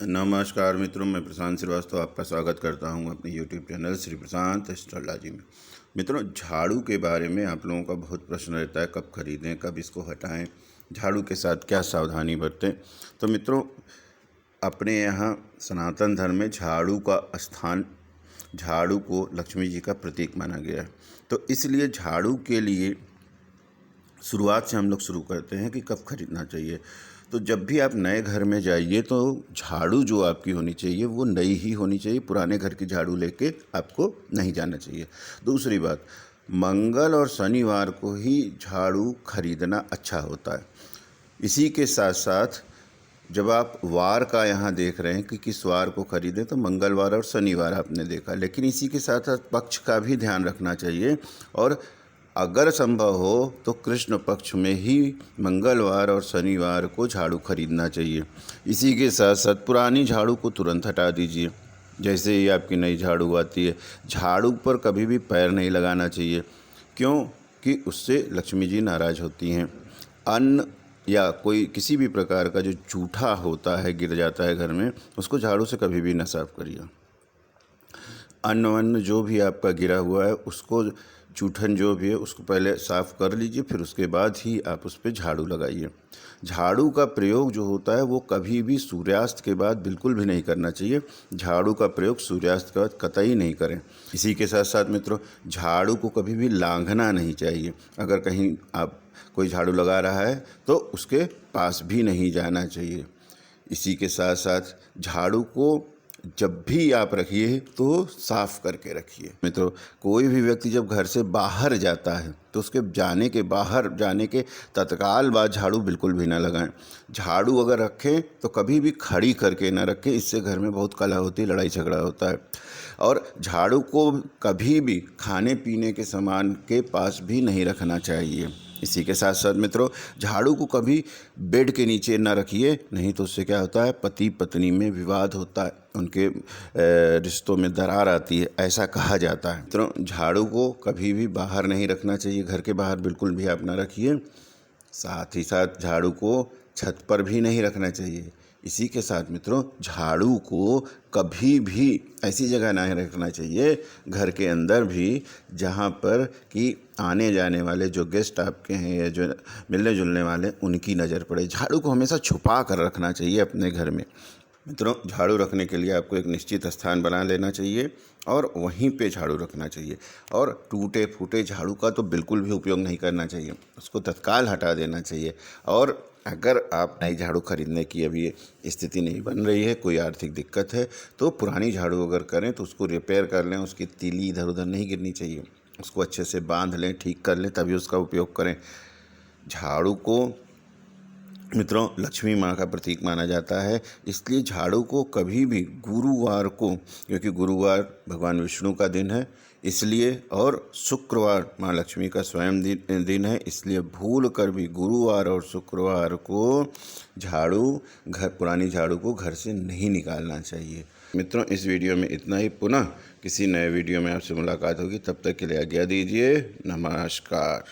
नमस्कार मित्रों, मैं प्रशांत श्रीवास्तव आपका स्वागत करता हूं अपने YouTube चैनल श्री प्रशांत एस्ट्रोलॉजी में। मित्रों, झाड़ू के बारे में आप लोगों का बहुत प्रश्न रहता है, कब खरीदें, कब इसको हटाएं, झाड़ू के साथ क्या सावधानी बरतें। तो मित्रों, अपने यहाँ सनातन धर्म में झाड़ू का स्थान, झाड़ू को लक्ष्मी जी का प्रतीक माना गया है। तो इसलिए झाड़ू के लिए शुरुआत से हम लोग शुरू करते हैं कि कब खरीदना चाहिए। तो जब भी आप नए घर में जाइए तो झाड़ू जो आपकी होनी चाहिए वो नई ही होनी चाहिए, पुराने घर की झाड़ू लेके आपको नहीं जाना चाहिए। दूसरी बात, मंगल और शनिवार को ही झाड़ू खरीदना अच्छा होता है। इसी के साथ साथ जब आप वार का यहाँ देख रहे हैं कि किस वार को खरीदें, तो मंगलवार और शनिवार आपने देखा, लेकिन इसी के साथ साथ पक्ष का भी ध्यान रखना चाहिए और अगर संभव हो तो कृष्ण पक्ष में ही मंगलवार और शनिवार को झाड़ू खरीदना चाहिए। इसी के साथ साथ पुरानी झाड़ू को तुरंत हटा दीजिए। जैसे ही आपकी नई झाड़ू आती है, झाड़ू पर कभी भी पैर नहीं लगाना चाहिए, क्योंकि उससे लक्ष्मी जी नाराज़ होती हैं। अन्न या कोई किसी भी प्रकार का जो जूठा होता है, गिर जाता है घर में, उसको झाड़ू से कभी भी ना साफ करिए। अन्न जो भी आपका गिरा हुआ है, उसको जूठन जो भी है उसको पहले साफ़ कर लीजिए, फिर उसके बाद ही आप उस पर झाड़ू लगाइए। झाड़ू का प्रयोग जो होता है वो कभी भी सूर्यास्त के बाद बिल्कुल भी नहीं करना चाहिए। झाड़ू का प्रयोग सूर्यास्त के बाद कतई नहीं करें। इसी के साथ साथ मित्रों, झाड़ू को कभी भी लांघना नहीं चाहिए। अगर कहीं आप कोई झाड़ू लगा रहा है तो उसके पास भी नहीं जाना चाहिए। इसी के साथ साथ झाड़ू को जब भी आप रखिए तो साफ़ करके रखिए। मित्रों, कोई भी व्यक्ति जब घर से बाहर जाता है तो उसके बाहर जाने के तत्काल बाद झाड़ू बिल्कुल भी ना लगाएं। झाड़ू अगर रखें तो कभी भी खड़ी करके ना रखें, इससे घर में बहुत कलह होती है, लड़ाई झगड़ा होता है। और झाड़ू को कभी भी खाने पीने के सामान के पास भी नहीं रखना चाहिए। इसी के साथ साथ मित्रों, झाड़ू को कभी बेड के नीचे ना रखिए, नहीं तो उससे क्या होता है, पति पत्नी में विवाद होता है, उनके रिश्तों में दरार आती है, ऐसा कहा जाता है। मित्रों, झाड़ू को कभी भी बाहर नहीं रखना चाहिए, घर के बाहर बिल्कुल भी आप ना रखिए। साथ ही साथ झाड़ू को छत पर भी नहीं रखना चाहिए। इसी के साथ मित्रों, झाड़ू को कभी भी ऐसी जगह नहीं रखना चाहिए घर के अंदर भी जहाँ पर कि आने जाने वाले जो गेस्ट आपके हैं या जो मिलने जुलने वाले उनकी नज़र पड़े। झाड़ू को हमेशा छुपा कर रखना चाहिए अपने घर में। मित्रों, झाड़ू रखने के लिए आपको एक निश्चित स्थान बना लेना चाहिए और वहीं पे झाड़ू रखना चाहिए। और टूटे फूटे झाड़ू का तो बिल्कुल भी उपयोग नहीं करना चाहिए, उसको तत्काल हटा देना चाहिए। और अगर आप नई झाड़ू खरीदने की अभी स्थिति नहीं बन रही है, कोई आर्थिक दिक्कत है, तो पुरानी झाड़ू अगर करें तो उसको रिपेयर कर लें, उसकी तीली इधर उधर नहीं गिरनी चाहिए, उसको अच्छे से बांध लें, ठीक कर लें, तभी उसका उपयोग करें। झाड़ू को मित्रों लक्ष्मी माँ का प्रतीक माना जाता है, इसलिए झाड़ू को कभी भी गुरुवार को, क्योंकि गुरुवार भगवान विष्णु का दिन है इसलिए, और शुक्रवार माँ लक्ष्मी का स्वयं दिन है, इसलिए भूल कर भी गुरुवार और शुक्रवार को पुरानी झाड़ू को घर से नहीं निकालना चाहिए। मित्रों, इस वीडियो में इतना ही। पुनः किसी नए वीडियो में आपसे मुलाकात होगी, तब तक के लिए आज्ञा दीजिए। नमस्कार।